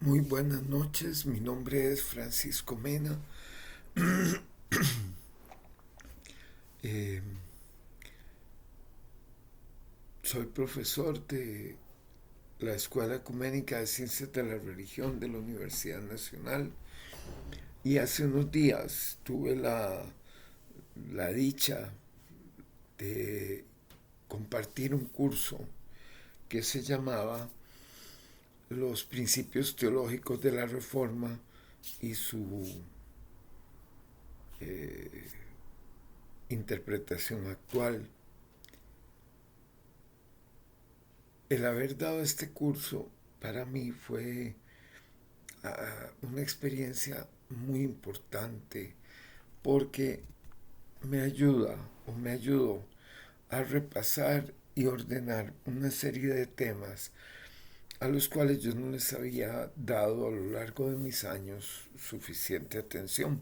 Muy buenas noches, mi nombre es Francisco Mena. Eh, Soy profesor de la Escuela Ecuménica de Ciencias de la Religión de la Universidad Nacional y hace unos días tuve la dicha de compartir un curso que se llamaba Los principios teológicos de la Reforma y su eh, interpretación actual. El haber dado este curso para mí fue una experiencia muy importante porque me ayudó a repasar y ordenar una serie de temas a los cuales yo no les había dado a lo largo de mis años suficiente atención.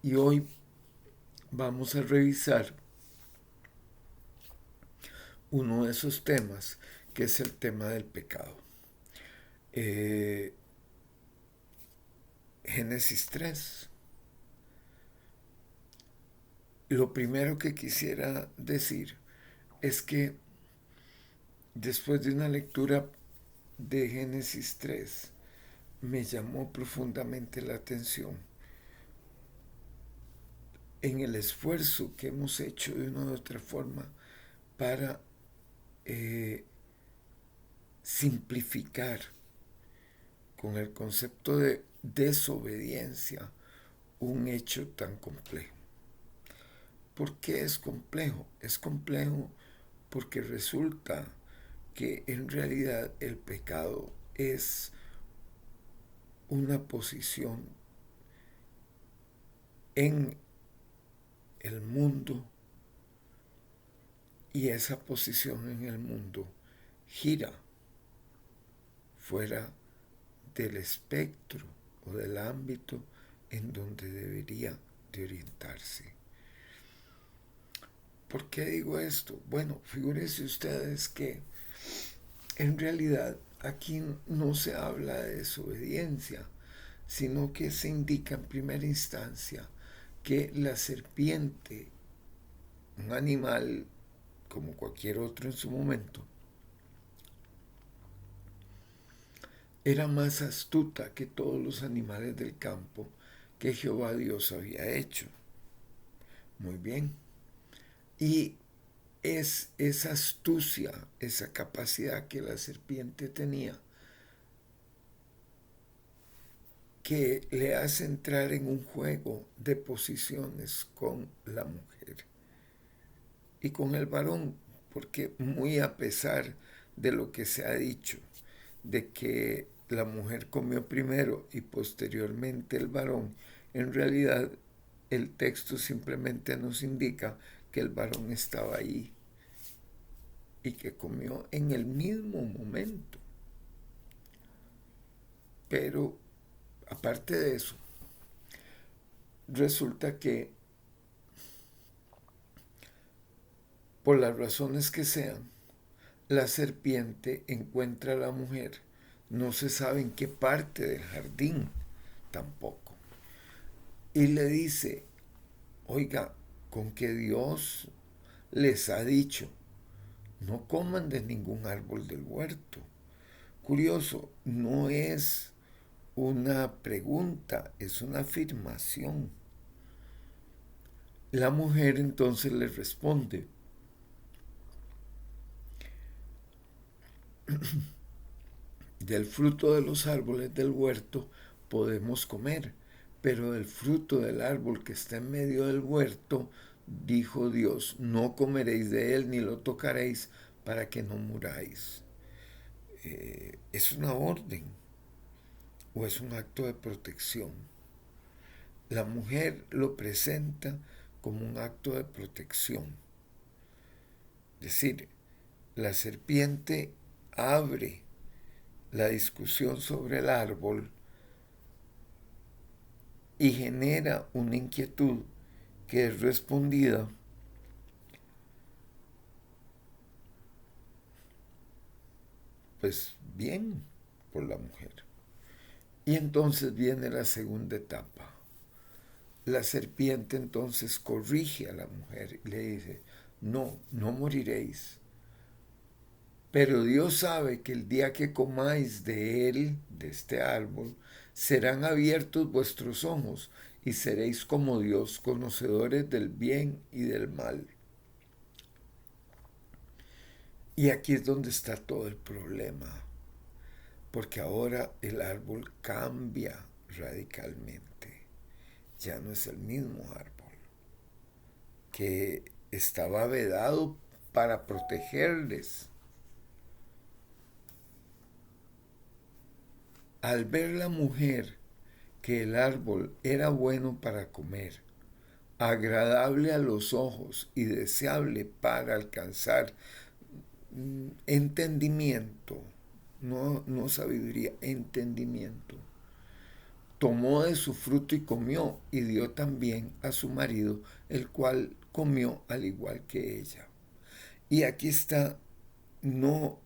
Y hoy vamos a revisar uno de esos temas, que es el tema del pecado. Eh, Génesis 3. Lo primero que quisiera decir es que después de una lectura de Génesis 3 me llamó profundamente la atención en el esfuerzo que hemos hecho de una u otra forma para eh, simplificar con el concepto de desobediencia un hecho tan complejo. ¿Por qué es complejo? Es complejo porque resulta que en realidad el pecado es una posición en el mundo y esa posición en el mundo gira fuera del espectro o del ámbito en donde debería de orientarse. ¿Por qué digo esto? Bueno, figúrense ustedes que en realidad aquí no se habla de desobediencia, sino que se indica en primera instancia que la serpiente, un animal como cualquier otro en su momento, era más astuta que todos los animales del campo que Jehová Dios había hecho. Muy bien. Y es esa astucia, esa capacidad que la serpiente tenía, que le hace entrar en un juego de posiciones con la mujer y con el varón, porque muy a pesar de lo que se ha dicho, de que la mujer comió primero y posteriormente el varón, en realidad el texto simplemente nos indica que el varón estaba ahí y que comió en el mismo momento. Pero aparte de eso, resulta que por las razones que sean, la serpiente encuentra a la mujer, no se sabe en qué parte del jardín tampoco, y le dice, oiga, con que Dios les ha dicho, no coman de ningún árbol del huerto. Curioso, no es una pregunta, es una afirmación. La mujer entonces le responde, del fruto de los árboles del huerto podemos comer, pero del fruto del árbol que está en medio del huerto, dijo Dios, no comeréis de él ni lo tocaréis para que no muráis. Es una orden o es un acto de protección. La mujer lo presenta como un acto de protección. Es decir, la serpiente abre la discusión sobre el árbol y genera una inquietud que es respondida pues bien por la mujer. Y entonces viene la segunda etapa. La serpiente entonces corrige a la mujer y le dice, no, no moriréis. Pero Dios sabe que el día que comáis de él, de este árbol, serán abiertos vuestros ojos y seréis como Dios, conocedores del bien y del mal. Y aquí es donde está todo el problema, porque ahora el árbol cambia radicalmente. Ya no es el mismo árbol que estaba vedado para protegerles. Al ver la mujer que el árbol era bueno para comer, agradable a los ojos y deseable para alcanzar entendimiento, no sabiduría, entendimiento, tomó de su fruto y comió, y dio también a su marido, el cual comió al igual que ella. Y aquí está no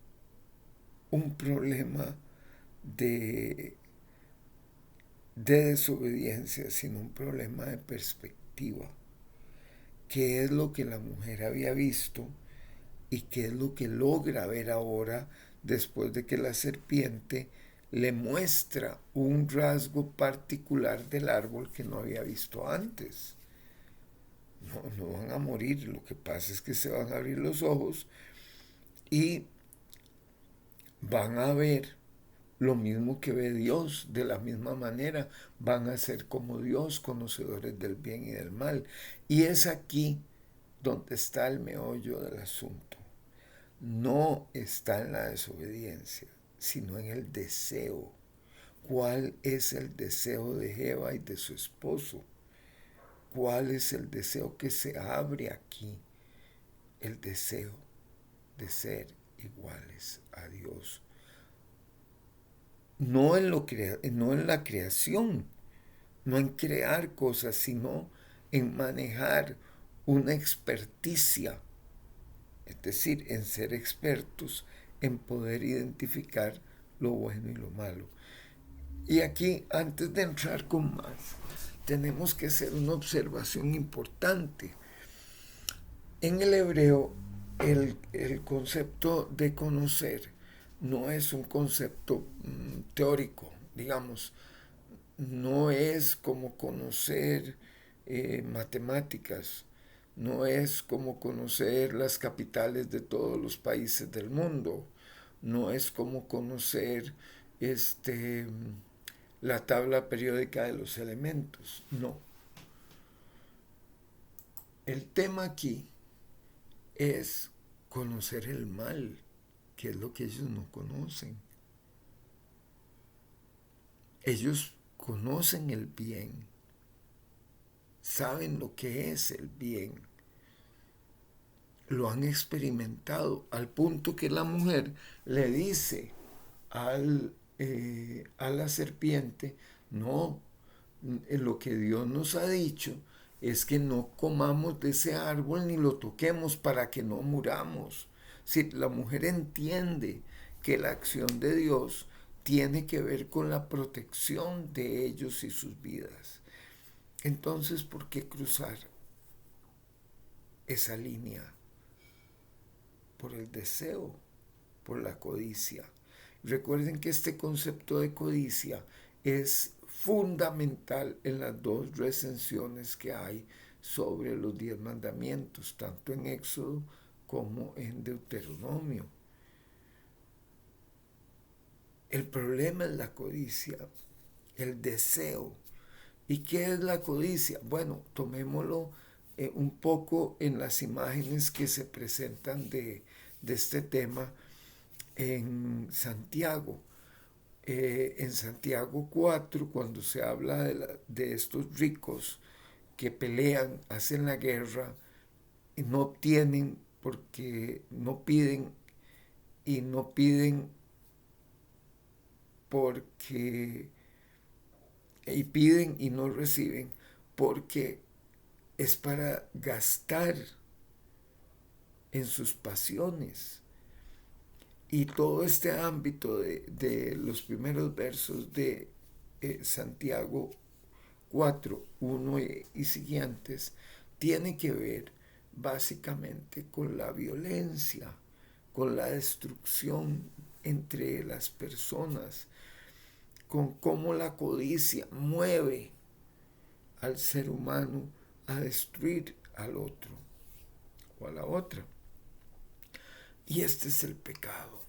un problema de, de desobediencia, sino un problema de perspectiva. ¿Qué es lo que la mujer había visto y qué es lo que logra ver ahora después de que la serpiente le muestra un rasgo particular del árbol que no había visto antes? No van a morir, lo que pasa es que se van a abrir los ojos y van a ver lo mismo que ve Dios, de la misma manera van a ser como Dios, conocedores del bien y del mal. Y es aquí donde está el meollo del asunto. No está en la desobediencia, sino en el deseo. ¿Cuál es el deseo de Eva y de su esposo? ¿Cuál es el deseo que se abre aquí? El deseo de ser iguales a Dios. No en la creación, no en crear cosas, sino en manejar una experticia, es decir, en ser expertos, en poder identificar lo bueno y lo malo. Y aquí, antes de entrar con más, tenemos que hacer una observación importante. En el hebreo, el concepto de conocer no es un concepto teórico, digamos, no es como conocer matemáticas, no es como conocer las capitales de todos los países del mundo, no es como conocer la tabla periódica de los elementos, no. El tema aquí es conocer el mal, que es lo que ellos no conocen. Ellos conocen el bien, saben lo que es el bien, lo han experimentado al punto que la mujer le dice a la serpiente, no, lo que Dios nos ha dicho es que no comamos de ese árbol ni lo toquemos para que no muramos. Si la mujer entiende que la acción de Dios tiene que ver con la protección de ellos y sus vidas. Entonces, ¿por qué cruzar esa línea? Por el deseo, por la codicia. Recuerden que este concepto de codicia es fundamental en las dos recensiones que hay sobre los 10 mandamientos, tanto en Éxodo como en Deuteronomio. El problema es la codicia, el deseo. ¿Y qué es la codicia? Bueno, tomémoslo un poco en las imágenes que se presentan de este tema en Santiago. En Santiago 4, cuando se habla de estos ricos que pelean, hacen la guerra y no obtienen porque no piden y no piden porque y piden y no reciben porque es para gastar en sus pasiones. Y todo este ámbito de los primeros versos Santiago 4, 1 y siguientes, tiene que ver básicamente con la violencia, con la destrucción entre las personas, con cómo la codicia mueve al ser humano a destruir al otro o a la otra. Y este es el pecado,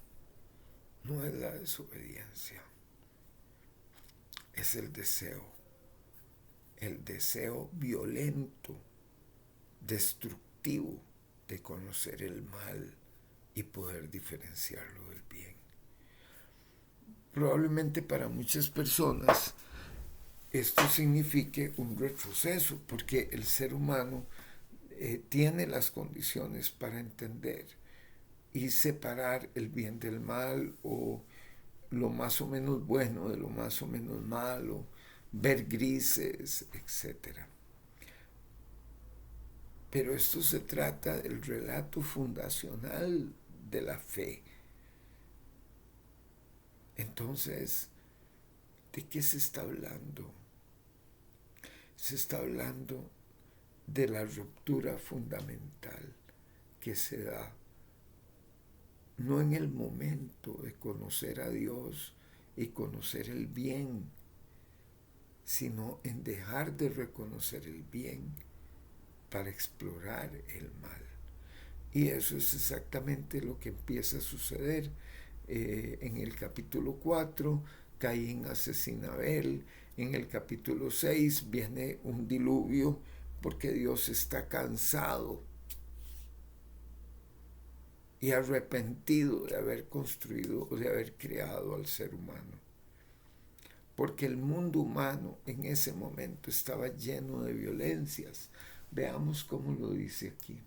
no es la desobediencia, es el deseo violento, destructivo de conocer el mal y poder diferenciarlo del bien. Probablemente para muchas personas esto signifique un retroceso, porque el ser humano tiene las condiciones para entender y separar el bien del mal, o lo más o menos bueno de lo más o menos malo, ver grises, etc. Pero esto se trata del relato fundacional de la fe. Entonces, ¿de qué se está hablando? Se está hablando de la ruptura fundamental que se da no en el momento de conocer a Dios y conocer el bien, sino en dejar de reconocer el bien para explorar el mal. Y eso es exactamente lo que empieza a suceder. En el capítulo 4, Caín asesina a Abel. En el capítulo 6 viene un diluvio porque Dios está cansado y arrepentido de haber construido o de haber creado al ser humano. Porque el mundo humano en ese momento estaba lleno de violencias. Veamos cómo lo dice aquí.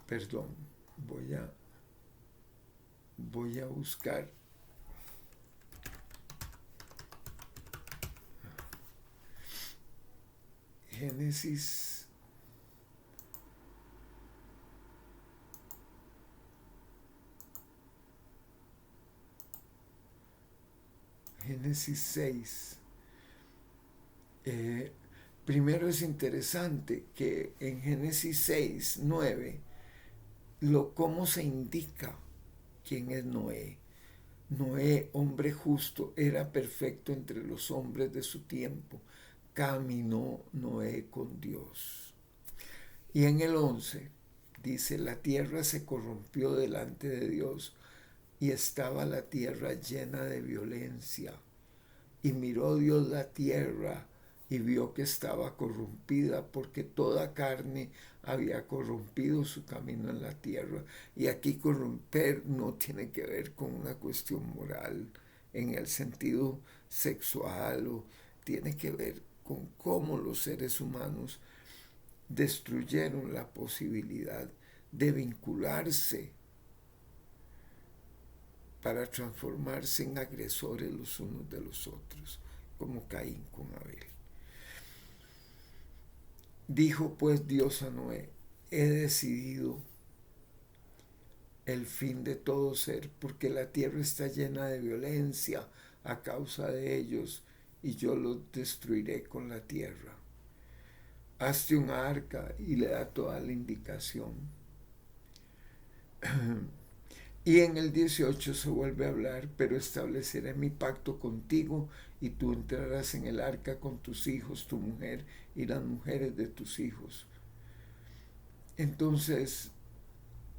Perdón, voy a buscar Génesis 6. Primero es interesante que en Génesis 6, 9, cómo se indica quién es Noé. Noé, hombre justo, era perfecto entre los hombres de su tiempo. Caminó Noé con Dios. Y en el 11 dice, la tierra se corrompió delante de Dios y estaba la tierra llena de violencia. Y miró Dios la tierra y vio que estaba corrompida, porque toda carne había corrompido su camino en la tierra. Y aquí corromper no tiene que ver con una cuestión moral en el sentido sexual, o tiene que ver con cómo los seres humanos destruyeron la posibilidad de vincularse para transformarse en agresores los unos de los otros, como Caín con Abel. Dijo pues Dios a Noé, he decidido el fin de todo ser, porque la tierra está llena de violencia a causa de ellos, y yo los destruiré con la tierra. Hazte un arca, y le da toda la indicación. Y en el 18 se vuelve a hablar, pero estableceré mi pacto contigo y tú entrarás en el arca con tus hijos, tu mujer y las mujeres de tus hijos. Entonces,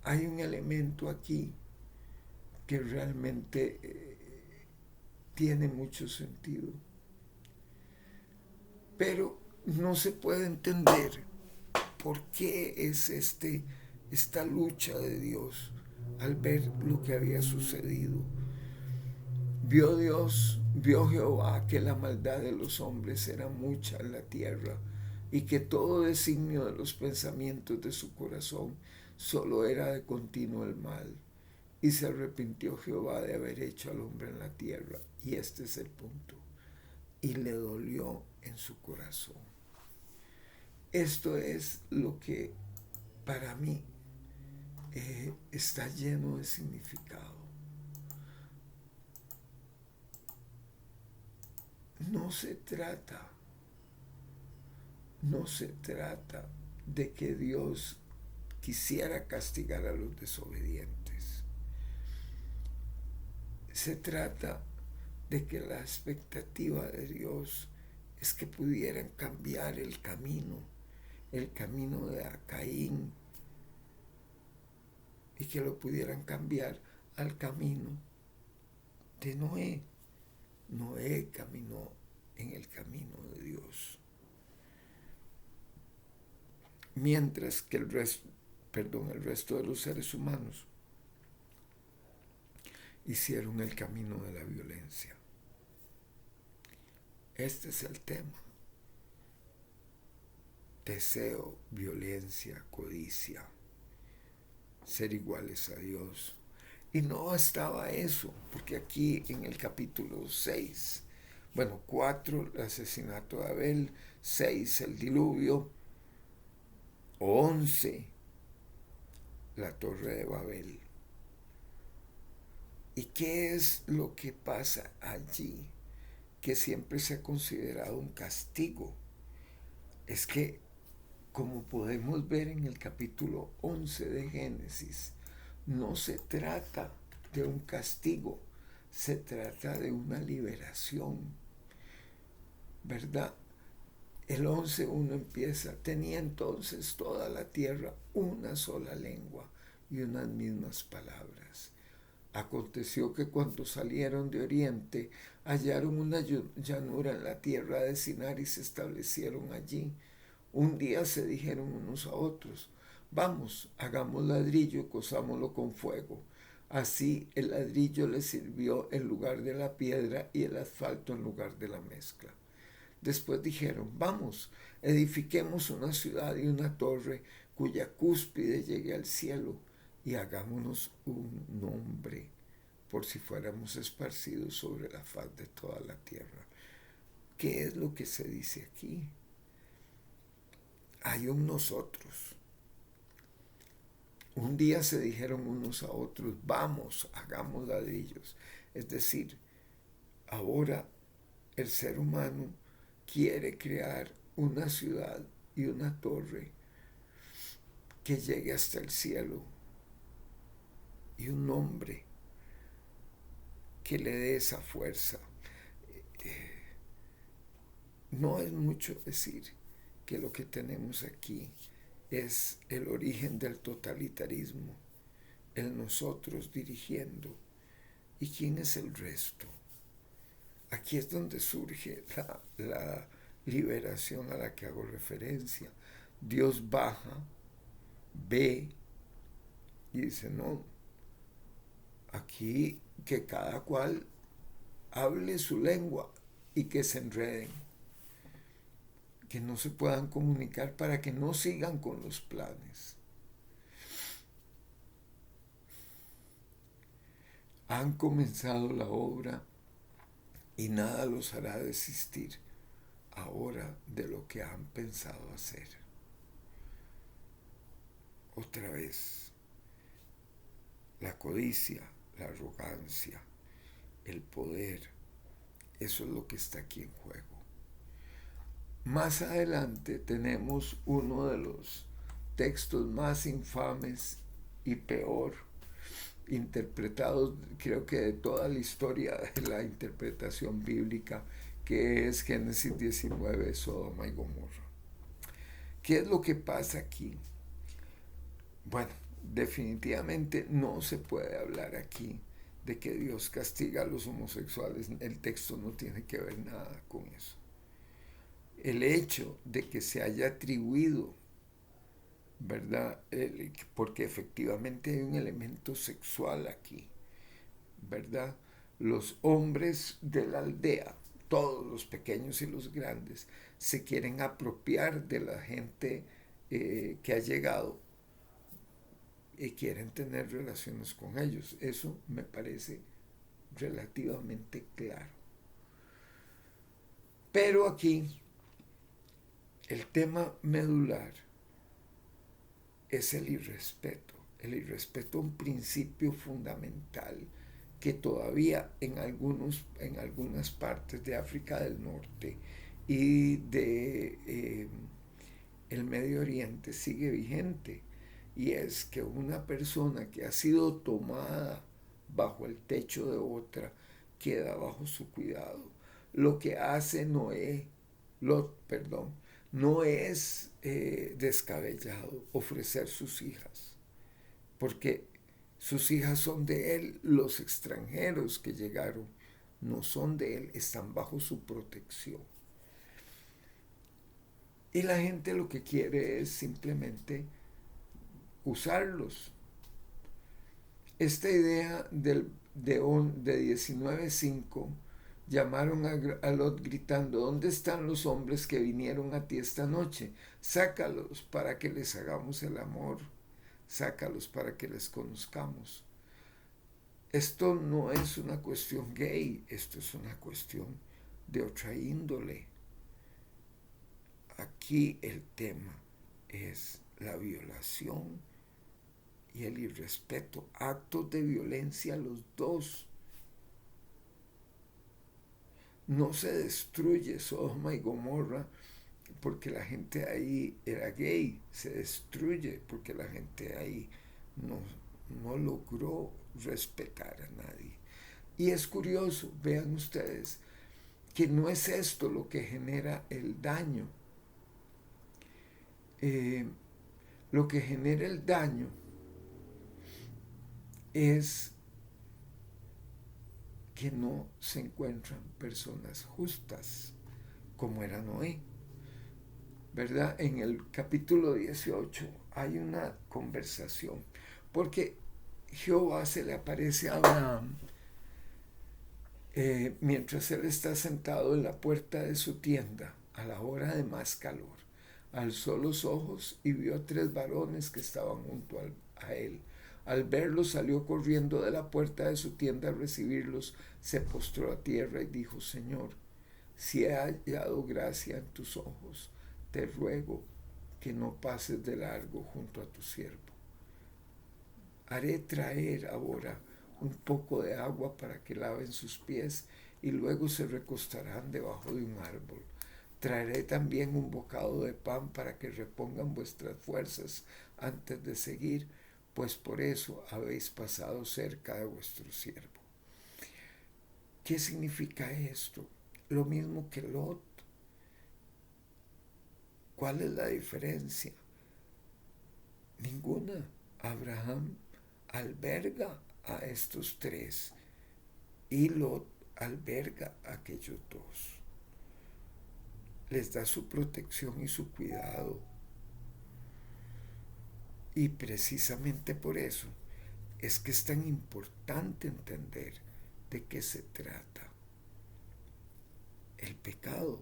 hay un elemento aquí que realmente tiene mucho sentido. Pero no se puede entender por qué es esta lucha de Dios al ver lo que había sucedido. Vio Jehová que la maldad de los hombres era mucha en la tierra, y que todo designio de los pensamientos de su corazón solo era de continuo el mal. Y se arrepintió Jehová de haber hecho al hombre en la tierra. Y este es el punto. Y le dolió en su corazón. Esto es lo que para mí está lleno de significado. no se trata, no se trata de que Dios quisiera castigar a los desobedientes. Se trata de que la expectativa de Dios es que pudieran cambiar el camino de Caín, y que lo pudieran cambiar al camino de Noé. Noé caminó en el camino de Dios, mientras que el resto de los seres humanos hicieron el camino de la violencia. Este es el tema. Deseo, violencia, codicia, ser iguales a Dios. Y no bastaba eso, porque aquí en el capítulo 6, 4, el asesinato de Abel, 6, el diluvio, 11, la torre de Babel. ¿Y qué es lo que pasa allí? Que siempre se ha considerado un castigo. Es que, como podemos ver en el capítulo 11 de Génesis, no se trata de un castigo, se trata de una liberación, ¿verdad? El 11:1 empieza: tenía entonces toda la tierra una sola lengua y unas mismas palabras. Aconteció que cuando salieron de oriente, hallaron una llanura en la tierra de Sinar y se establecieron allí. Un día se dijeron unos a otros: vamos, hagamos ladrillo y cozámoslo con fuego. Así el ladrillo les sirvió en lugar de la piedra y el asfalto en lugar de la mezcla. Después dijeron: vamos, edifiquemos una ciudad y una torre cuya cúspide llegue al cielo, y hagámonos un nombre, por si fuéramos esparcidos sobre la faz de toda la tierra. ¿Qué es lo que se dice aquí? Hay un nosotros. Un día se dijeron unos a otros: vamos, hagamos ladrillos. Es decir, ahora el ser humano quiere crear una ciudad y una torre que llegue hasta el cielo, y un nombre que le dé esa fuerza. No es mucho decir que lo que tenemos aquí es el origen del totalitarismo, el nosotros dirigiendo. ¿Y quién es el resto? Aquí es donde surge la liberación a la que hago referencia. Dios baja, ve y dice: no, aquí que cada cual hable su lengua y que se enreden, que no se puedan comunicar, para que no sigan con los planes. Han comenzado la obra y nada los hará desistir ahora de lo que han pensado hacer. Otra vez, la codicia, la arrogancia, el poder, eso es lo que está aquí en juego. Más adelante tenemos uno de los textos más infames y peor interpretados, creo que de toda la historia de la interpretación bíblica, que es Génesis 19, Sodoma y Gomorra. ¿Qué es lo que pasa aquí? Bueno, definitivamente no se puede hablar aquí de que Dios castiga a los homosexuales. El texto no tiene que ver nada con eso. El hecho de que se haya atribuido, ¿verdad? Porque efectivamente hay un elemento sexual aquí, ¿verdad? Los hombres de la aldea, todos los pequeños y los grandes, se quieren apropiar de la gente que ha llegado y quieren tener relaciones con ellos. Eso me parece relativamente claro. Pero aquí el tema medular es el irrespeto a un principio fundamental que todavía en algunas partes de África del Norte y de el Medio Oriente sigue vigente, y es que una persona que ha sido tomada bajo el techo de otra queda bajo su cuidado. Lo que hace Noé, Lot, perdón, no es descabellado ofrecer sus hijas, porque sus hijas son de él. Los extranjeros que llegaron no son de él, están bajo su protección. Y la gente lo que quiere es simplemente usarlos. Esta idea de 19:5, llamaron a Lot gritando: ¿dónde están los hombres que vinieron a ti esta noche? Sácalos para que les hagamos el amor, sácalos para que les conozcamos. Esto no es una cuestión gay, esto es una cuestión de otra índole. Aquí el tema es la violación y el irrespeto, actos de violencia los dos. No se destruye Sodoma y Gomorra porque la gente ahí era gay, se destruye porque la gente ahí no logró respetar a nadie. Y es curioso, vean ustedes, que no es esto lo que genera el daño. Lo que genera el daño es que no se encuentran personas justas, como era Noé. ¿Verdad? En el capítulo 18 hay una conversación, porque Jehová se le aparece a Abraham mientras él está sentado en la puerta de su tienda a la hora de más calor. Alzó los ojos y vio a 3 varones que estaban junto a él. Al verlos salió corriendo de la puerta de su tienda a recibirlos, se postró a tierra y dijo: Señor, si he hallado gracia en tus ojos, te ruego que no pases de largo junto a tu siervo. Haré traer ahora un poco de agua para que laven sus pies y luego se recostarán debajo de un árbol. Traeré también un bocado de pan para que repongan vuestras fuerzas antes de seguir, pues por eso habéis pasado cerca de vuestro siervo. ¿Qué significa esto? Lo mismo que Lot. ¿Cuál es la diferencia? Ninguna. Abraham alberga a estos 3 y Lot alberga a aquellos 2. Les da su protección y su cuidado. Y precisamente por eso es que es tan importante entender de qué se trata el pecado.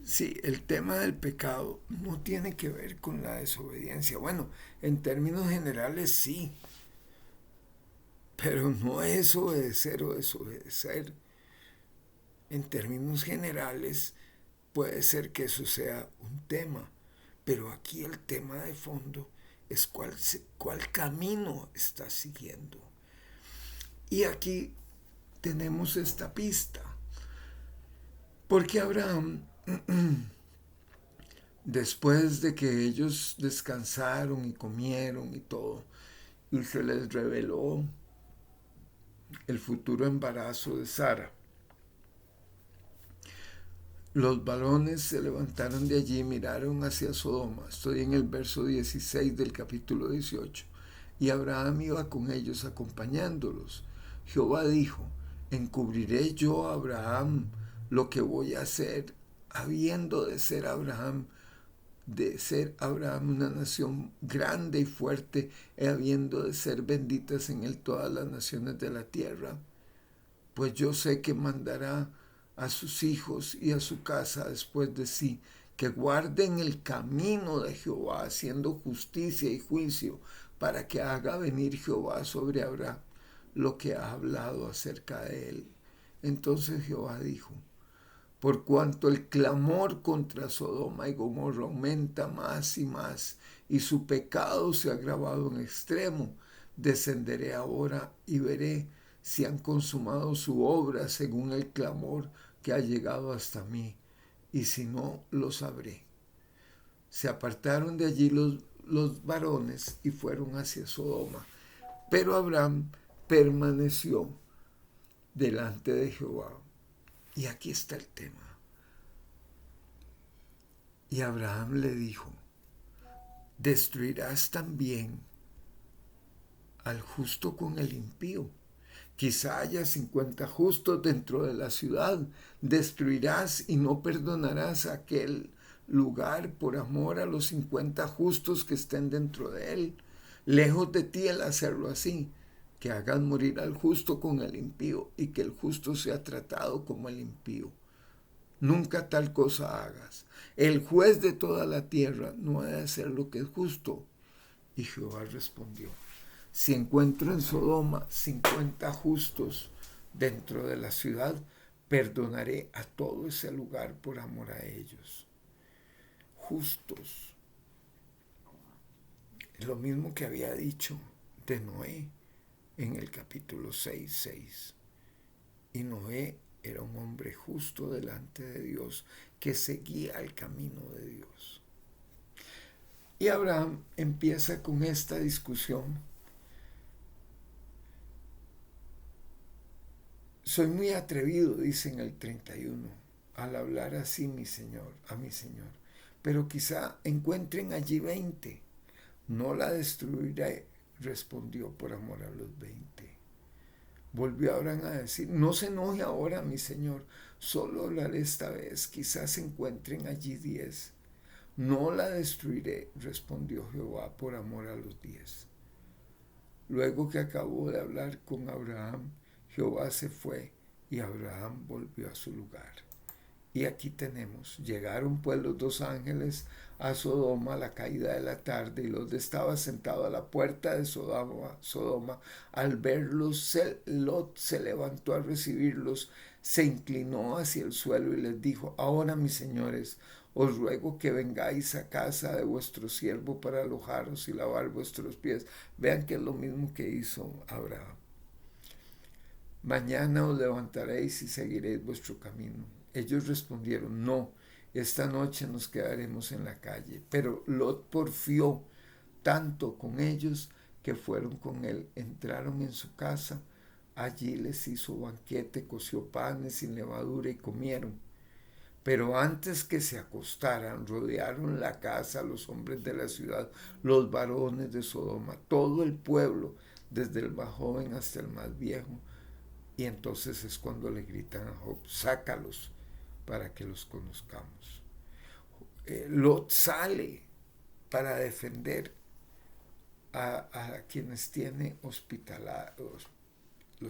Sí, el tema del pecado no tiene que ver con la desobediencia. Bueno, en términos generales sí, pero no es obedecer o desobedecer. En términos generales puede ser que eso sea un tema, pero aquí el tema de fondo es cuál camino está siguiendo. Y aquí tenemos esta pista, porque Abraham, después de que ellos descansaron y comieron y todo, y se les reveló el futuro embarazo de Sara, los varones se levantaron de allí y miraron hacia Sodoma. Estoy en el verso 16 del capítulo 18. Y Abraham iba con ellos acompañándolos. Jehová dijo: ¿encubriré yo a Abraham lo que voy a hacer, habiendo de ser Abraham una nación grande y fuerte, y habiendo de ser benditas en él todas las naciones de la tierra? Pues yo sé que mandará a sus hijos y a su casa después de sí, que guarden el camino de Jehová, haciendo justicia y juicio, para que haga venir Jehová sobre Abraham lo que ha hablado acerca de él. Entonces Jehová dijo: por cuanto el clamor contra Sodoma y Gomorra aumenta más y más, y su pecado se ha agravado en extremo, Descenderé ahora y veré si han consumado su obra según el clamor que ha llegado hasta mí, y si no, lo sabré. Se apartaron de allí los varones y fueron hacia Sodoma. Pero Abraham permaneció delante de Jehová. Y aquí está el tema. Y Abraham le dijo, ¿destruirás también al justo con el impío? Quizá haya 50 justos dentro de la ciudad. Destruirás y no perdonarás aquel lugar por amor a los 50 justos que estén dentro de él. Lejos de ti el hacerlo así, que hagas morir al justo con el impío y que el justo sea tratado como el impío. Nunca tal cosa hagas. El juez de toda la tierra no ha de hacer lo que es justo. Y Jehová respondió, si encuentro en Sodoma 50 justos dentro de la ciudad, perdonaré a todo ese lugar por amor a ellos. Justos. Lo mismo que había dicho de Noé en el capítulo 6:6. Y Noé era un hombre justo delante de Dios, que seguía el camino de Dios. Y Abraham empieza con esta discusión. Soy muy atrevido, dice en el 31, al hablar así a mi Señor. Pero quizá encuentren allí 20. No la destruiré, respondió por amor a los 20. Volvió Abraham a decir, no se enoje ahora, mi Señor, solo hablaré esta vez, quizás se encuentren allí 10. No la destruiré, respondió Jehová por amor a los 10. Luego que acabó de hablar con Abraham, Jehová se fue y Abraham volvió a su lugar. Y aquí tenemos, llegaron pues los 2 ángeles a Sodoma a la caída de la tarde, y Lot estaba sentado a la puerta de Sodoma. Al verlos, Lot se levantó a recibirlos, se inclinó hacia el suelo y les dijo, ahora mis señores, os ruego que vengáis a casa de vuestro siervo para alojaros y lavar vuestros pies. Vean que es lo mismo que hizo Abraham. Mañana os levantaréis y seguiréis vuestro camino. Ellos respondieron, no, esta noche nos quedaremos en la calle. Pero Lot porfió tanto con ellos que fueron con él. Entraron en su casa, allí les hizo banquete, coció panes sin levadura y comieron. Pero antes que se acostaran, rodearon la casa los hombres de la ciudad, los varones de Sodoma, todo el pueblo, desde el más joven hasta el más viejo. Y entonces es cuando le gritan a Job, sácalos para que los conozcamos. Lot sale para defender a quienes tiene los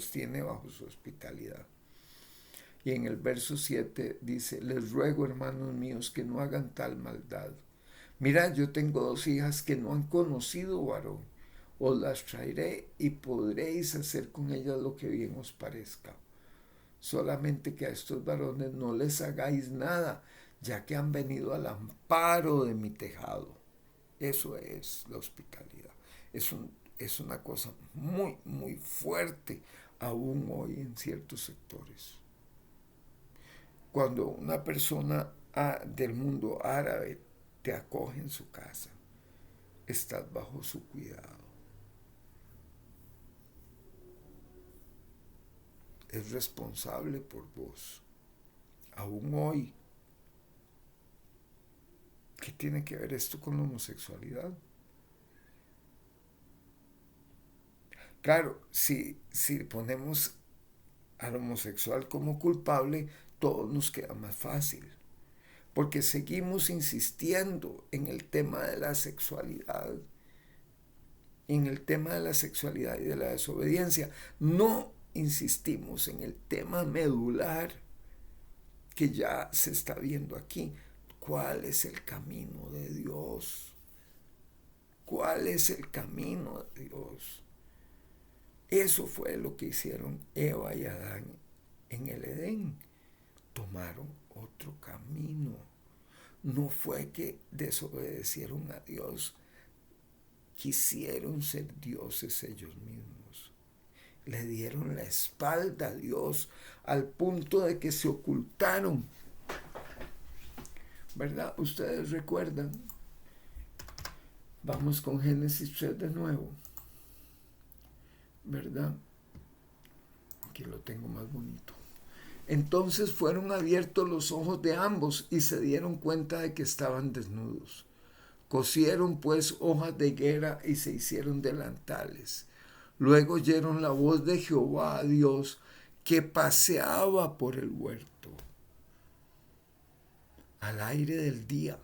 tiene bajo su hospitalidad. Y en el verso 7 dice, les ruego, hermanos míos, que no hagan tal maldad. Mirad, yo tengo 2 hijas que no han conocido varón. Os las traeré y podréis hacer con ellas lo que bien os parezca. Solamente que a estos varones no les hagáis nada, ya que han venido al amparo de mi tejado. Eso es la hospitalidad. Es una cosa muy, muy fuerte aún hoy en ciertos sectores. Cuando una persona del mundo árabe te acoge en su casa, estás bajo su cuidado. Es responsable por vos. Aún hoy. ¿Qué tiene que ver esto con la homosexualidad? Claro, si ponemos al homosexual como culpable, todo nos queda más fácil. Porque seguimos insistiendo en el tema de la sexualidad. En el tema de la sexualidad y de la desobediencia. No insistimos en el tema medular que ya se está viendo aquí. ¿Cuál es el camino de Dios? ¿Cuál es el camino de Dios? Eso fue lo que hicieron Eva y Adán en el Edén. Tomaron otro camino. No fue que desobedecieron a Dios quisieron ser dioses ellos mismos. Le dieron la espalda a Dios al punto de que se ocultaron. ¿Verdad? Ustedes recuerdan. Vamos con Génesis 3 de nuevo. ¿Verdad? Aquí lo tengo más bonito. Entonces fueron abiertos los ojos de ambos y se dieron cuenta de que estaban desnudos. Cosieron pues hojas de higuera y se hicieron delantales. Luego oyeron la voz de Jehová Dios que paseaba por el huerto al aire del día.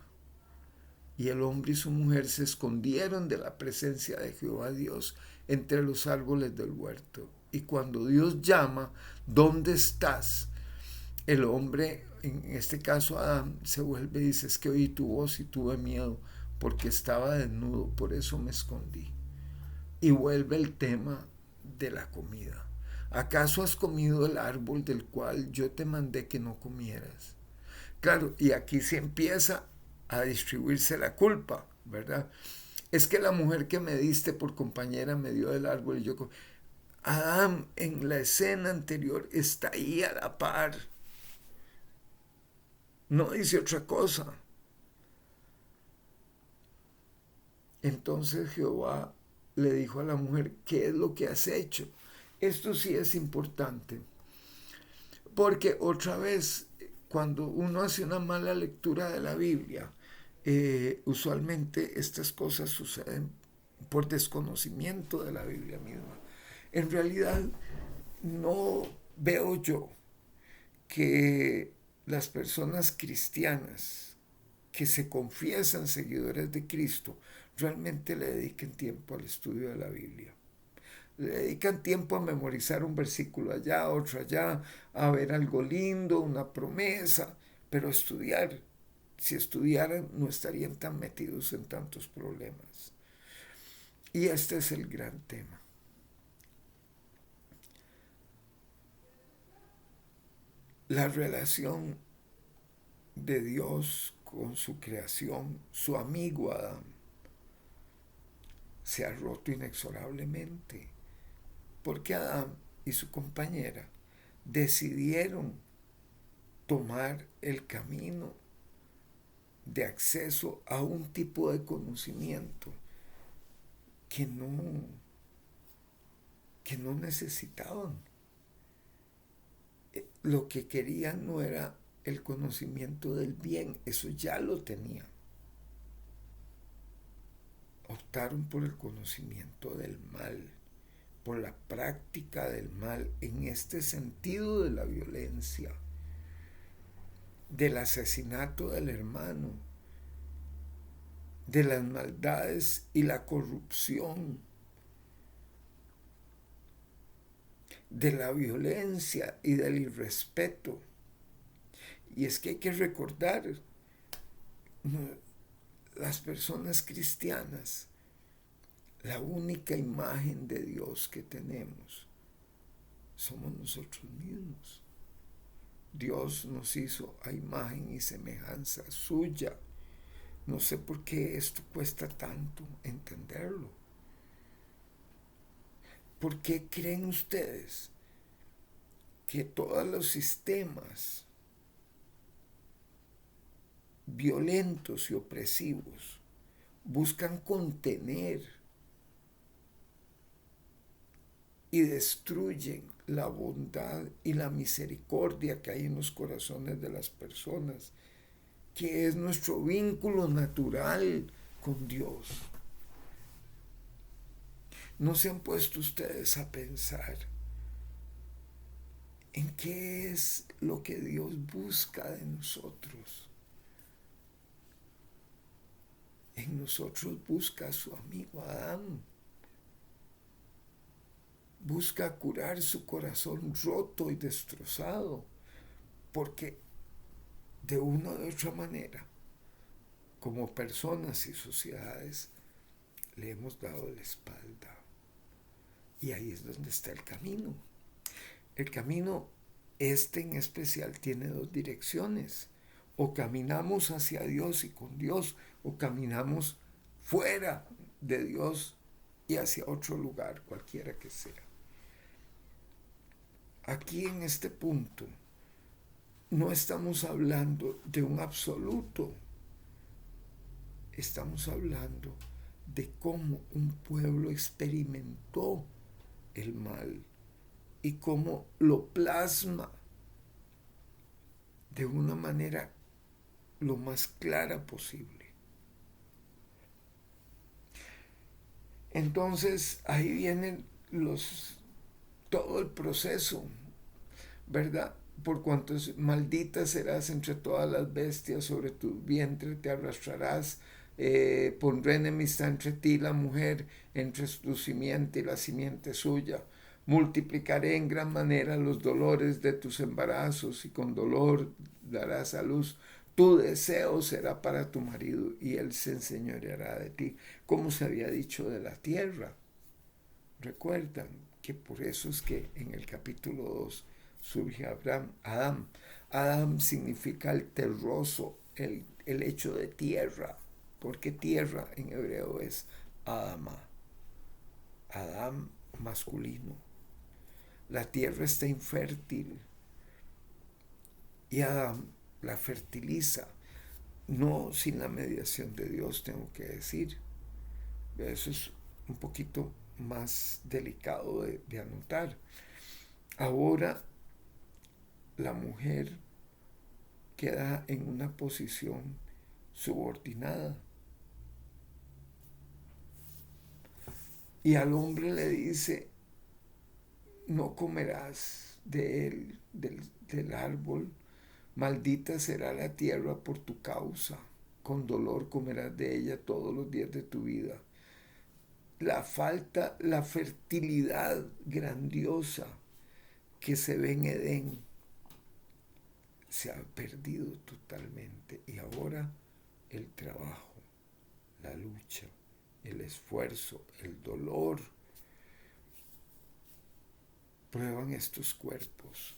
Y el hombre y su mujer se escondieron de la presencia de Jehová Dios entre los árboles del huerto. Y cuando Dios llama, ¿dónde estás? El hombre, en este caso Adán, se vuelve y dice, es que oí tu voz y tuve miedo porque estaba desnudo, por eso me escondí. Y vuelve el tema de la comida. ¿Acaso has comido el árbol del cual yo te mandé que no comieras? Claro, y aquí se empieza a distribuirse la culpa, ¿verdad? Es que la mujer que me diste por compañera me dio del árbol y yo comí. Adán en la escena anterior está ahí a la par. No dice otra cosa. Entonces Jehová le dijo a la mujer, ¿qué es lo que has hecho? Esto sí es importante, porque otra vez, cuando uno hace una mala lectura de la Biblia, usualmente estas cosas suceden por desconocimiento de la Biblia misma. En realidad, no veo yo que las personas cristianas que se confiesan seguidores de Cristo realmente le dediquen tiempo al estudio de la Biblia. Le dedican tiempo a memorizar un versículo allá, otro allá, a ver algo lindo, una promesa, pero estudiar. Si estudiaran, no estarían tan metidos en tantos problemas. Y este es el gran tema. La relación de Dios con su creación, su amigo Adán, se ha roto inexorablemente, porque Adán y su compañera decidieron tomar el camino de acceso a un tipo de conocimiento que no necesitaban. Lo que querían no era el conocimiento del bien, eso ya lo tenían. Optaron por el conocimiento del mal, por la práctica del mal, en este sentido de la violencia, del asesinato del hermano, de las maldades y la corrupción, de la violencia y del irrespeto. Y es que hay que recordar, las personas cristianas, la única imagen de Dios que tenemos somos nosotros mismos. Dios nos hizo a imagen y semejanza suya. No sé por qué esto cuesta tanto entenderlo. ¿Por qué creen ustedes que todos los sistemas violentos y opresivos buscan contener y destruyen la bondad y la misericordia que hay en los corazones de las personas, que es nuestro vínculo natural con Dios? ¿No se han puesto ustedes a pensar en qué es lo que Dios busca de nosotros? En nosotros busca a su amigo Adán. Busca curar su corazón roto y destrozado, porque de una u otra manera, como personas y sociedades, le hemos dado la espalda. Y ahí es donde está el camino. El camino, en especial, tiene dos direcciones. O caminamos hacia Dios y con Dios, o caminamos fuera de Dios y hacia otro lugar, cualquiera que sea. Aquí en este punto no estamos hablando de un absoluto, estamos hablando de cómo un pueblo experimentó el mal y cómo lo plasma de una manera lo más clara posible. Entonces ahí vienen todo el proceso, ¿verdad? Por cuanto maldita serás entre todas las bestias, sobre tu vientre te arrastrarás, pondré enemistad entre ti y la mujer, entre tu simiente y la simiente suya. Multiplicaré en gran manera los dolores de tus embarazos y con dolor darás a luz. Tu deseo será para tu marido y él se enseñoreará de ti, como se había dicho de la tierra. Recuerdan que por eso es que en el capítulo 2 surge Adán. Adán significa el terroso, el hecho de tierra, porque tierra en hebreo es Adama, Adán masculino. La tierra está infértil y Adán la fertiliza, no sin la mediación de Dios, tengo que decir. Eso es un poquito más delicado de anotar. Ahora la mujer queda en una posición subordinada y al hombre le dice, no comerás de él, del árbol, maldita será la tierra por tu causa, con dolor comerás de ella todos los días de tu vida. La fertilidad grandiosa que se ve en Edén se ha perdido totalmente y ahora el trabajo, la lucha, el esfuerzo, el dolor prueban estos cuerpos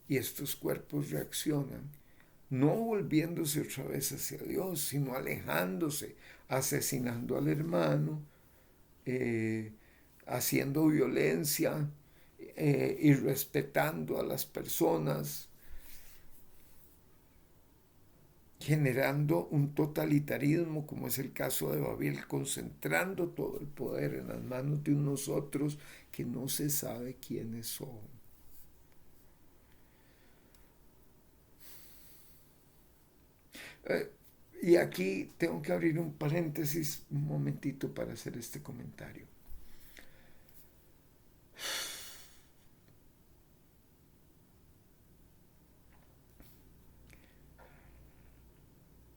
y estos cuerpos reaccionan no volviéndose otra vez hacia Dios, sino alejándose, asesinando al hermano, haciendo violencia, irrespetando a las personas, generando un totalitarismo como es el caso de Babel, concentrando todo el poder en las manos de unos otros que no se sabe quiénes son. Y aquí tengo que abrir un paréntesis un momentito para hacer este comentario.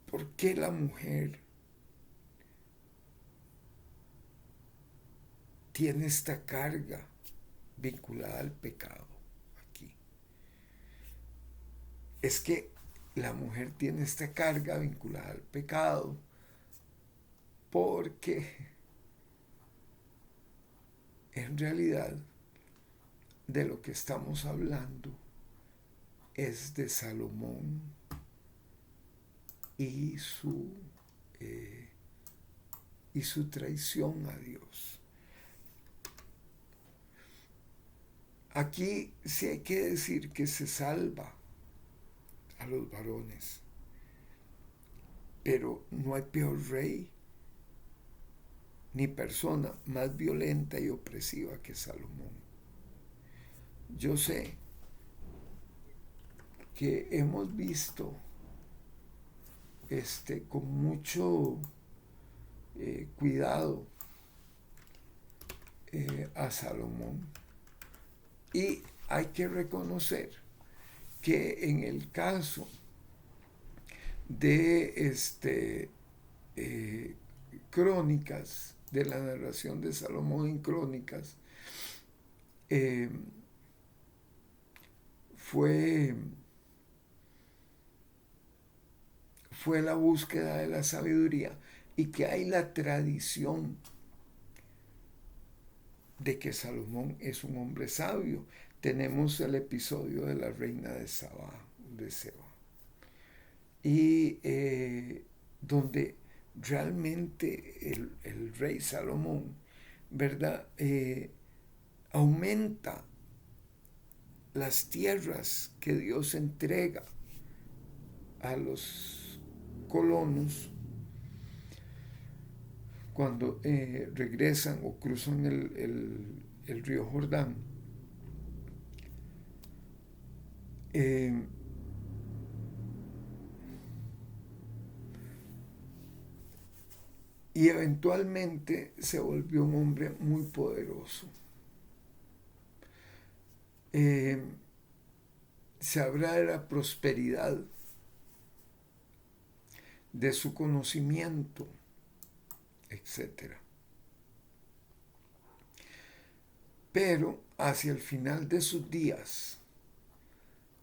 ¿Por qué la mujer tiene esta carga vinculada al pecado aquí? Es que la mujer tiene esta carga vinculada al pecado porque en realidad de lo que estamos hablando es de Salomón y su traición a Dios. Aquí sí hay que decir que se salva a los varones, pero no hay peor rey ni persona más violenta y opresiva que Salomón. Yo sé que hemos visto con mucho cuidado a Salomón y hay que reconocer que en el caso de Crónicas, de la narración de Salomón en Crónicas, fue la búsqueda de la sabiduría y que hay la tradición de que Salomón es un hombre sabio. Tenemos el episodio de la reina de Seba, y donde realmente el rey Salomón, ¿verdad? Aumenta las tierras que Dios entrega a los colonos cuando regresan o cruzan el río Jordán. Y eventualmente se volvió un hombre muy poderoso. Se habla de la prosperidad, de su conocimiento, etc. Pero hacia el final de sus días,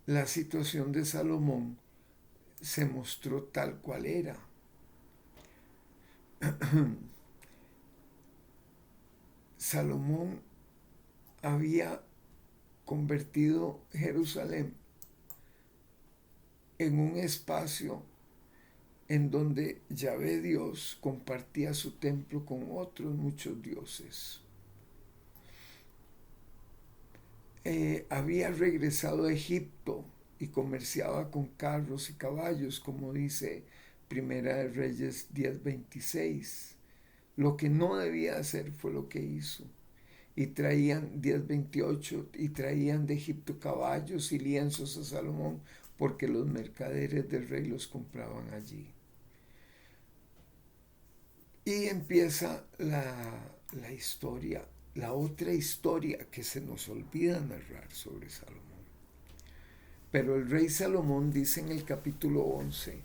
la situación de Salomón se mostró tal cual era. Salomón había convertido Jerusalén en un espacio en donde Yahvé Dios compartía su templo con otros muchos dioses. Había regresado a Egipto y comerciaba con carros y caballos, como dice Primera de Reyes 10:26. Lo que no debía hacer fue lo que hizo. Y traían 10:28, y traían de Egipto caballos y lienzos a Salomón, porque los mercaderes del rey los compraban allí. Y empieza la historia, la otra historia que se nos olvida narrar sobre Salomón. Pero el rey Salomón dice en el capítulo 11,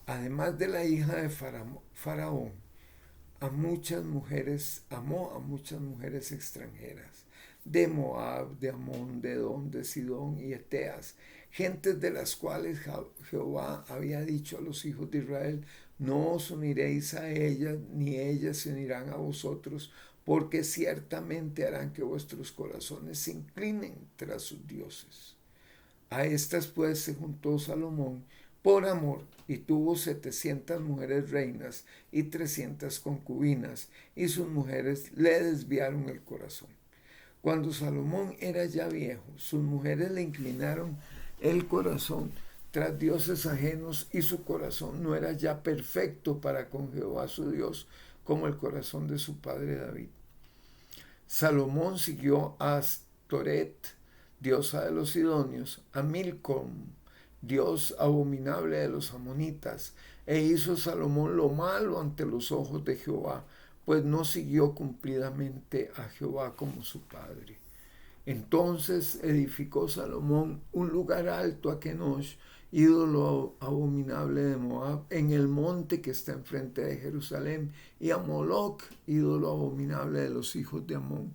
además de la hija de Faraón, amó a muchas mujeres extranjeras, de Moab, de Amón, de Edom, de Sidón y Eteas, gentes de las cuales Jehová había dicho a los hijos de Israel, no os uniréis a ellas, ni ellas se unirán a vosotros, porque ciertamente harán que vuestros corazones se inclinen tras sus dioses. A estas pues se juntó Salomón por amor, y tuvo 700 mujeres reinas y 300 concubinas, y sus mujeres le desviaron el corazón. Cuando Salomón era ya viejo, sus mujeres le inclinaron el corazón tras dioses ajenos, y su corazón no era ya perfecto para con Jehová su Dios, como el corazón de su padre David. Salomón siguió a Astoret, diosa de los sidonios, a Milcom, dios abominable de los amonitas, e hizo Salomón lo malo ante los ojos de Jehová, pues no siguió cumplidamente a Jehová como su padre. Entonces edificó Salomón un lugar alto a Kenosh, ídolo abominable de Moab, en el monte que está enfrente de Jerusalén, y a Moloc, ídolo abominable de los hijos de Amón.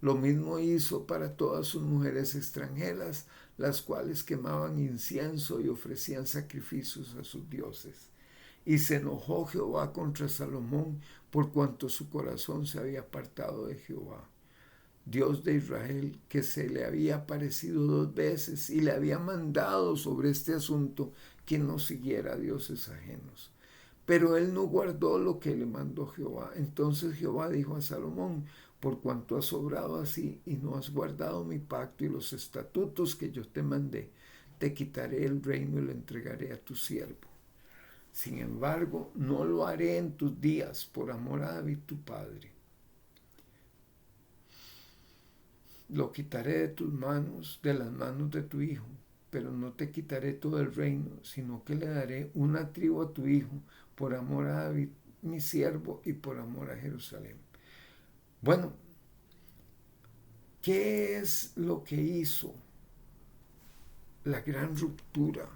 Lo mismo hizo para todas sus mujeres extranjeras, las cuales quemaban incienso y ofrecían sacrificios a sus dioses. Y se enojó Jehová contra Salomón, por cuanto su corazón se había apartado de Jehová, Dios de Israel, que se le había aparecido 2 veces y le había mandado sobre este asunto que no siguiera a dioses ajenos. Pero él no guardó lo que le mandó Jehová. Entonces Jehová dijo a Salomón, por cuanto has obrado así y no has guardado mi pacto y los estatutos que yo te mandé, te quitaré el reino y lo entregaré a tu siervo. Sin embargo, no lo haré en tus días por amor a David tu padre. Lo quitaré de tus manos, de las manos de tu hijo, pero no te quitaré todo el reino, sino que le daré una tribu a tu hijo, por amor a David mi siervo y por amor a Jerusalén. Bueno, ¿qué es lo que hizo la gran ruptura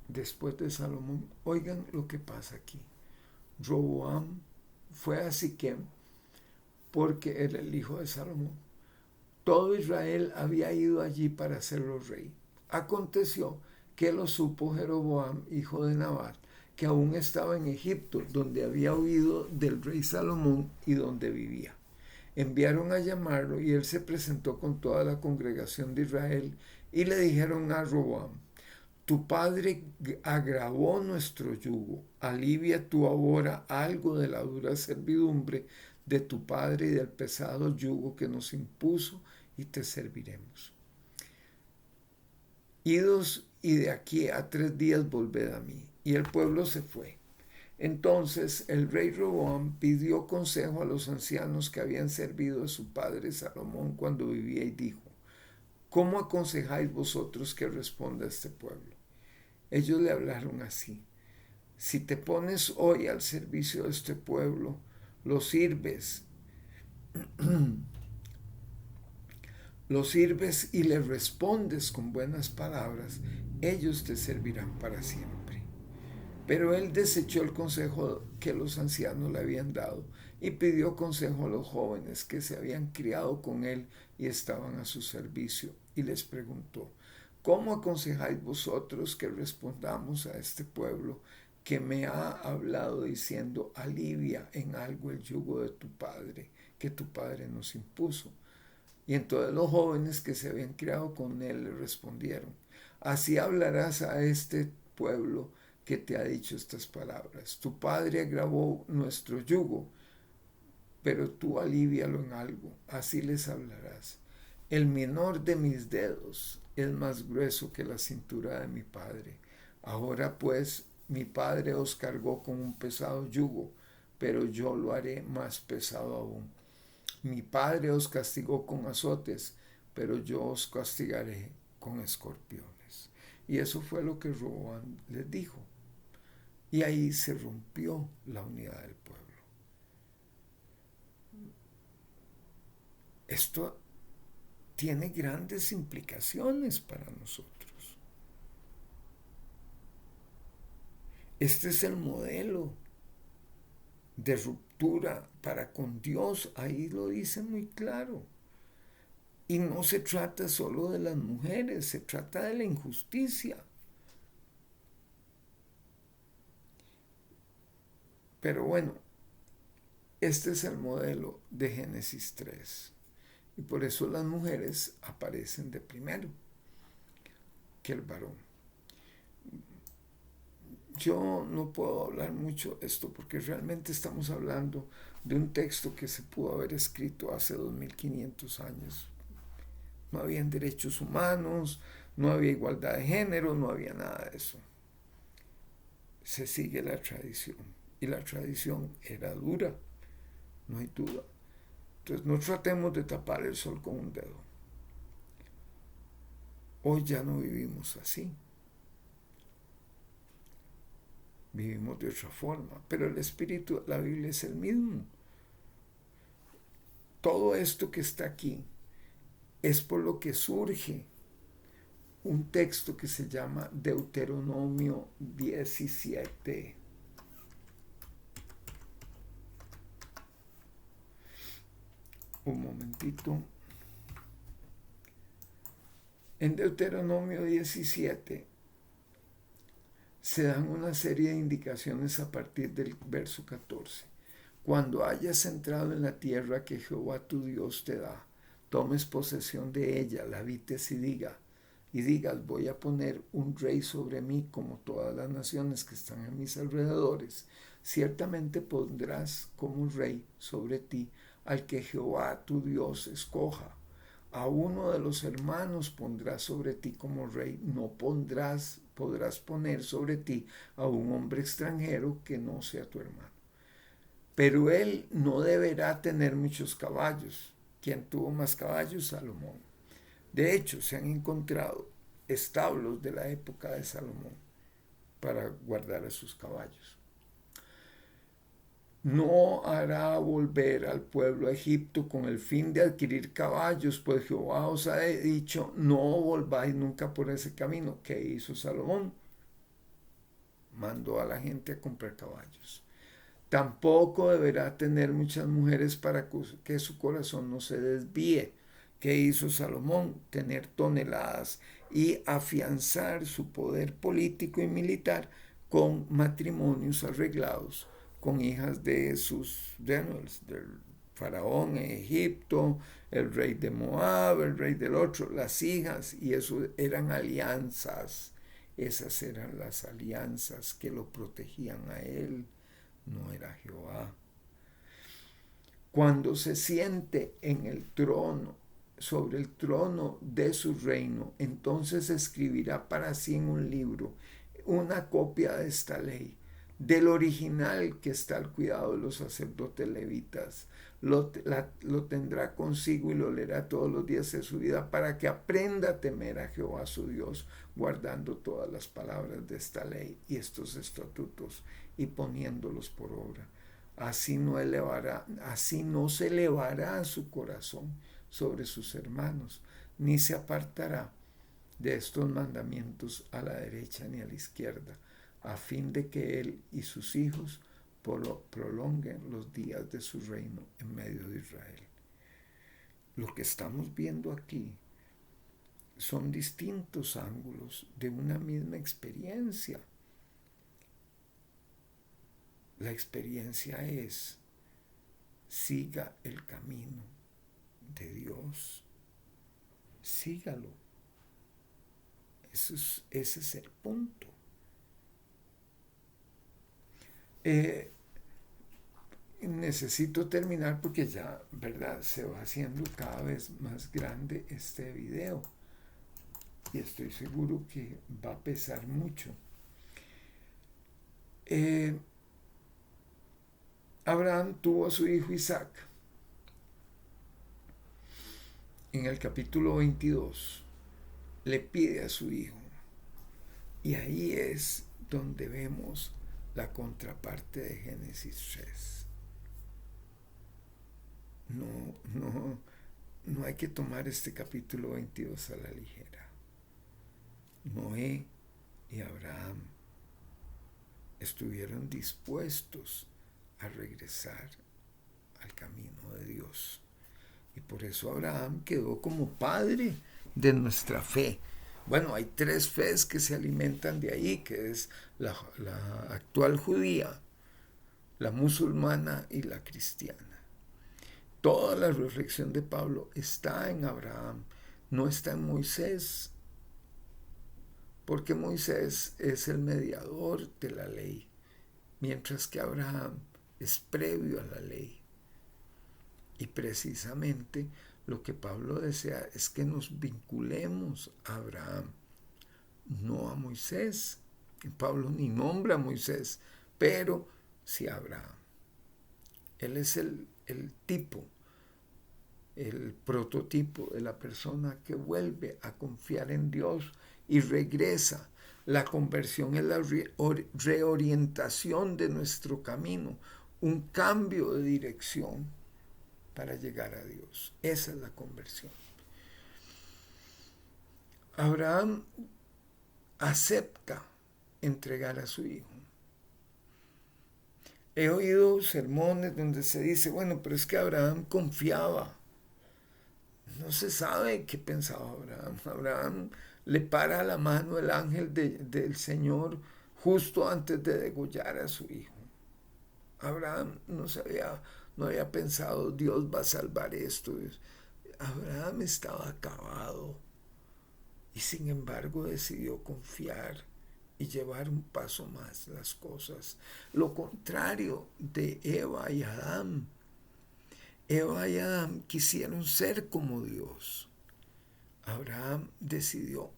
después de Salomón? Oigan lo que pasa aquí. Roboam fue a Siquem porque era el hijo de Salomón. Todo Israel había ido allí para hacerlo rey. Aconteció que lo supo Jeroboam, hijo de Nabat, que aún estaba en Egipto, donde había huido del rey Salomón y donde vivía. Enviaron a llamarlo y él se presentó con toda la congregación de Israel y le dijeron a Roboam, Tu padre agravó nuestro yugo. Alivia tú ahora algo de la dura servidumbre de tu padre y del pesado yugo que nos impuso, y te serviremos. Idos y de aquí a 3 días volved a mí. Y el pueblo se fue. Entonces el rey Roboam pidió consejo a los ancianos que habían servido a su padre Salomón cuando vivía y dijo: ¿Cómo aconsejáis vosotros que responda a este pueblo? Ellos le hablaron así: Si te pones hoy al servicio de este pueblo, lo sirves y le respondes con buenas palabras, ellos te servirán para siempre. Pero él desechó el consejo que los ancianos le habían dado y pidió consejo a los jóvenes que se habían criado con él y estaban a su servicio, y les preguntó: ¿Cómo aconsejáis vosotros que respondamos a este pueblo que me ha hablado diciendo: alivia en algo el yugo de tu padre, que tu padre nos impuso? Y entonces los jóvenes que se habían criado con él le respondieron: Así hablarás a este pueblo que te ha dicho estas palabras: Tu padre agravó nuestro yugo, pero tú alivíalo en algo. Así les hablarás: El menor de mis dedos es más grueso que la cintura de mi padre. Ahora pues mi padre os cargó con un pesado yugo, pero yo lo haré más pesado aún. Mi padre os castigó con azotes, pero yo os castigaré con escorpiones. Y eso fue lo que Roboam les dijo. Y ahí se rompió la unidad del pueblo. Esto tiene grandes implicaciones para nosotros. Este es el modelo de ruptura para con Dios. Ahí lo dice muy claro. Y no se trata solo de las mujeres, se trata de la injusticia. Pero bueno, este es el modelo de Génesis 3. Y por eso las mujeres aparecen de primero que el varón. Yo no puedo hablar mucho de esto porque realmente estamos hablando de un texto que se pudo haber escrito hace 2500 años. No había derechos humanos, no había igualdad de género, no había nada de eso. Se sigue la tradición y la tradición era dura, no hay duda. Entonces no tratemos de tapar el sol con un dedo. Hoy ya no vivimos así. Vivimos de otra forma, pero el espíritu de la Biblia es el mismo. Todo esto que está aquí es por lo que surge un texto que se llama Deuteronomio 17. Un momentito. En Deuteronomio 17 se dan una serie de indicaciones a partir del verso 14. Cuando hayas entrado en la tierra que Jehová tu Dios te da, tomes posesión de ella, la habites y digas: voy a poner un rey sobre mí como todas las naciones que están a mis alrededores. Ciertamente pondrás como rey sobre ti al que Jehová tu Dios escoja. A uno de los hermanos pondrás sobre ti como rey. No podrás poner sobre ti a un hombre extranjero que no sea tu hermano. Pero él no deberá tener muchos caballos. ¿Quién tuvo más caballos? Salomón. De hecho, se han encontrado establos de la época de Salomón para guardar a sus caballos. No hará volver al pueblo a Egipto con el fin de adquirir caballos, pues Jehová os ha dicho: no volváis nunca por ese camino. ¿Qué hizo Salomón? Mandó a la gente a comprar caballos. Tampoco deberá tener muchas mujeres para que su corazón no se desvíe. ¿Qué hizo Salomón? Tener toneladas y afianzar su poder político y militar con matrimonios arreglados con hijas de del faraón en Egipto, el rey de Moab, el rey del otro, las hijas, y eso eran alianzas Esas eran las alianzas que lo protegían a él, no era Jehová. Cuando se siente en el trono, sobre el trono de su reino, entonces escribirá para sí en un libro una copia de esta ley, del original que está al cuidado de los sacerdotes levitas. Lo tendrá consigo y lo leerá todos los días de su vida para que aprenda a temer a Jehová su Dios, guardando todas las palabras de esta ley y estos estatutos y poniéndolos por obra. Así no se elevará su corazón sobre sus hermanos, ni se apartará de estos mandamientos a la derecha ni a la izquierda, a fin de que él y sus hijos prolonguen los días de su reino en medio de Israel. Lo que estamos viendo aquí son distintos ángulos de una misma experiencia. La experiencia es: siga el camino de Dios, sígalo. Ese es el punto. Necesito terminar porque ya, ¿verdad?, se va haciendo cada vez más grande este video y estoy seguro que va a pesar mucho. Abraham tuvo a su hijo Isaac. En el capítulo 22 le pide a su hijo, y ahí es donde vemos la contraparte de Génesis 3. No hay que tomar este capítulo 22 a la ligera. Noé y Abraham estuvieron dispuestos a regresar al camino de Dios. Y por eso Abraham quedó como padre de nuestra fe. Bueno, hay 3 fes que se alimentan de ahí, que es la actual judía, la musulmana y la cristiana. Toda la reflexión de Pablo está en Abraham, no está en Moisés, porque Moisés es el mediador de la ley, mientras que Abraham es previo a la ley. Y precisamente lo que Pablo desea es que nos vinculemos a Abraham, no a Moisés. Pablo ni nombra a Moisés, pero sí a Abraham. Él es el tipo, el prototipo de la persona que vuelve a confiar en Dios y regresa. La conversión es la reorientación de nuestro camino, un cambio de dirección para llegar a Dios. Esa es la conversión. Abraham acepta entregar a su hijo. He oído sermones donde se dice, bueno, pero es que Abraham confiaba. No se sabe qué pensaba Abraham. Abraham le para la mano el ángel del Señor justo antes de degollar a su hijo. Abraham no había pensado, Dios va a salvar esto. Abraham estaba acabado y sin embargo decidió confiar y llevar un paso más las cosas. Lo contrario de Eva y Adán. Eva y Adán quisieron ser como Dios. Abraham decidió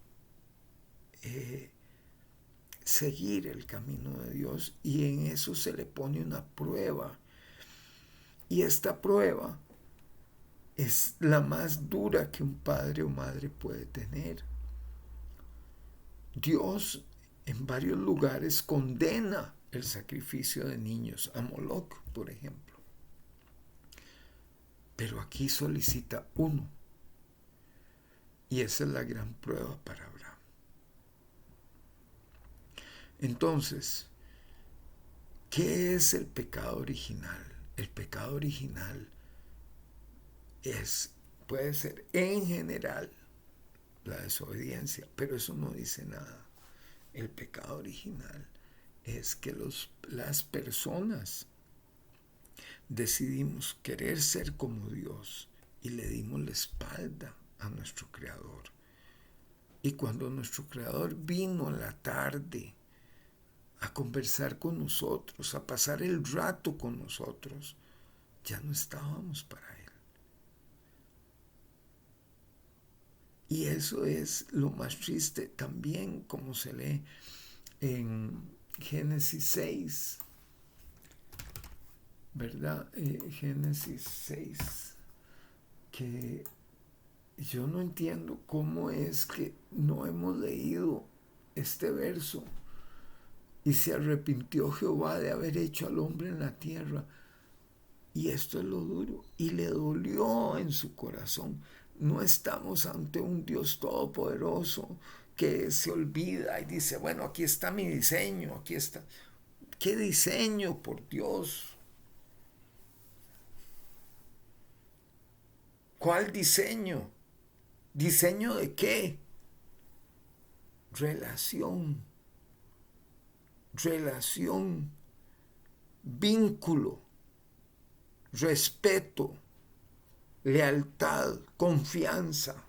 seguir el camino de Dios y en eso se le pone una prueba. Y esta prueba es la más dura que un padre o madre puede tener. Dios en varios lugares condena el sacrificio de niños, a Moloc, por ejemplo. Pero aquí solicita uno. Y esa es la gran prueba para Abraham. Entonces, ¿qué es el pecado original? El pecado original puede ser en general la desobediencia, pero eso no dice nada. El pecado original es que las personas decidimos querer ser como Dios y le dimos la espalda a nuestro Creador. Y cuando nuestro Creador vino en la tarde a conversar con nosotros, a pasar el rato con nosotros, ya no estábamos para Él. Y eso es lo más triste también, como se lee en Génesis 6, ¿verdad? Génesis 6, que yo no entiendo cómo es que no hemos leído este verso. Y se arrepintió Jehová de haber hecho al hombre en la tierra. Y esto es lo duro. Y le dolió en su corazón. No estamos ante un Dios todopoderoso que se olvida y dice, bueno, aquí está mi diseño, aquí está. ¿Qué diseño, por Dios? ¿Cuál diseño? ¿Diseño de qué? Relación, vínculo, respeto, lealtad, confianza.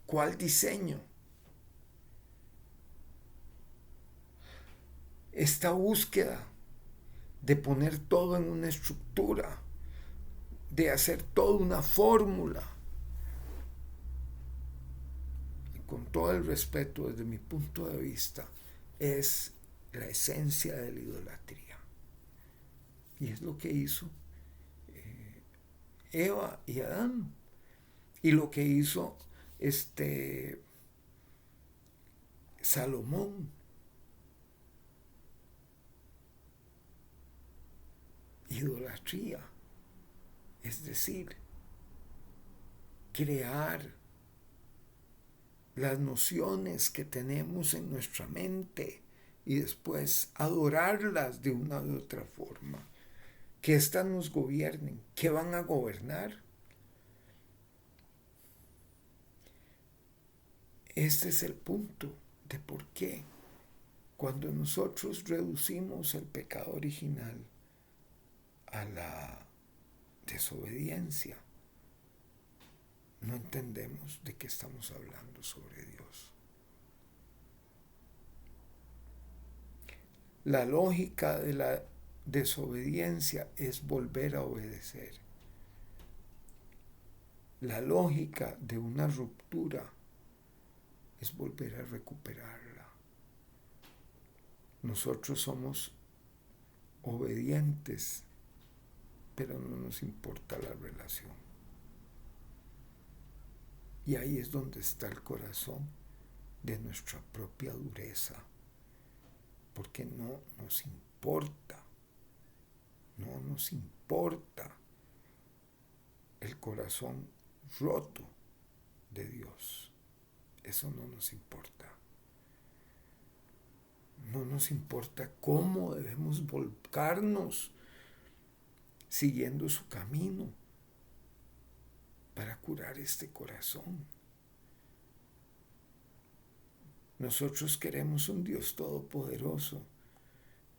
¿Cuál diseño? Esta búsqueda de poner todo en una estructura, de hacer toda una fórmula, y con todo el respeto desde mi punto de vista, es la esencia de la idolatría. Y es lo que hizo Eva y Adán. Y lo que hizo Salomón. Idolatría. Es decir, crear las nociones que tenemos en nuestra mente y después adorarlas de una u otra forma. Que éstas nos gobiernen. ¿Qué van a gobernar? Este es el punto de por qué cuando nosotros reducimos el pecado original a la desobediencia, no entendemos de qué estamos hablando sobre Dios. La lógica de la desobediencia es volver a obedecer. La lógica de una ruptura es volver a recuperarla. Nosotros somos obedientes, pero no nos importa la relación. Y ahí es donde está el corazón de nuestra propia dureza, porque no nos importa el corazón roto de Dios. Eso no nos importa. No nos importa cómo debemos volcarnos siguiendo su camino para curar este corazón. Nosotros queremos un Dios todopoderoso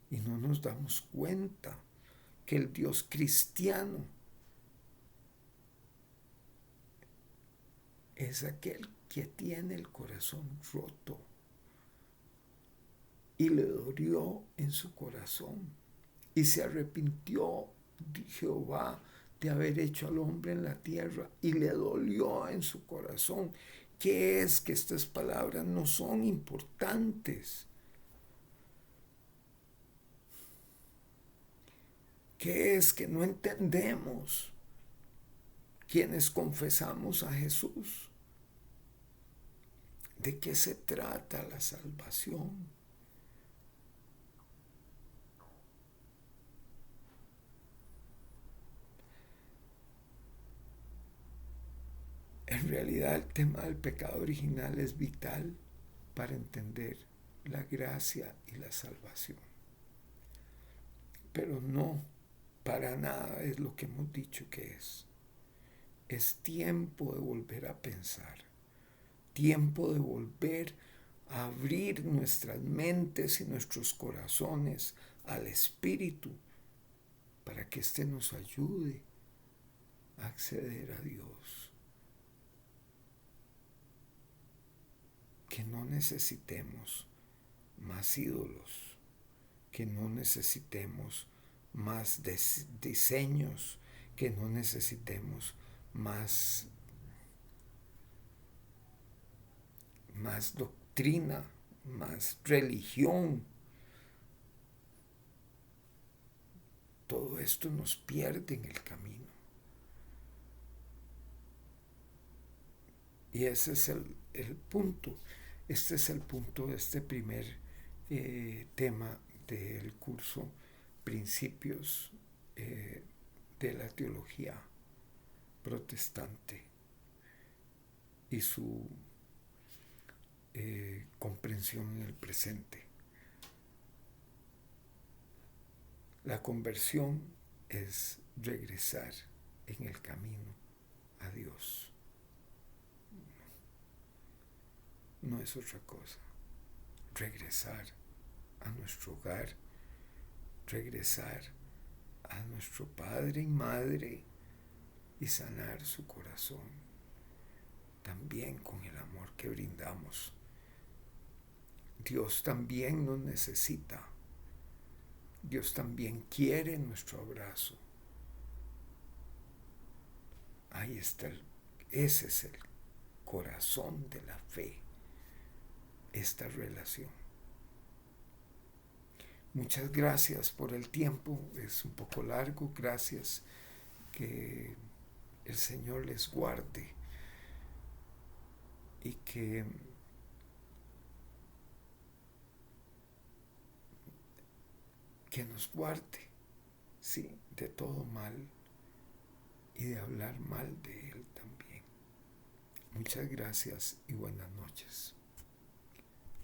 y no nos damos cuenta que el Dios cristiano es aquel que tiene el corazón roto y le dolió en su corazón y se arrepintió Jehová de haber hecho al hombre en la tierra y le dolió en su corazón. ¿Qué es que estas palabras no son importantes? ¿Qué es que no entendemos quienes confesamos a Jesús? ¿De qué se trata la salvación? En realidad el tema del pecado original es vital para entender la gracia y la salvación. Pero no, para nada es lo que hemos dicho que es. Es tiempo de volver a pensar, tiempo de volver a abrir nuestras mentes y nuestros corazones al Espíritu para que éste nos ayude a acceder a Dios. que no necesitemos más ídolos, que no necesitemos más diseños, que no necesitemos más doctrina, más religión. Todo esto nos pierde en el camino. Y ese es el punto. Este es el punto de este primer tema del curso Principios de la Teología Protestante y su comprensión en el presente. La conversión es regresar en el camino a Dios. No es otra cosa. Regresar a nuestro hogar, regresar a nuestro padre y madre y sanar su corazón, también con el amor que brindamos. Dios también nos necesita. Dios también quiere nuestro abrazo. Ahí está, ese es el corazón de la fe, esta relación. Muchas gracias por el tiempo, es un poco largo, gracias, que el Señor les guarde y que nos guarde, sí, de todo mal y de hablar mal de Él también. Muchas gracias y buenas noches.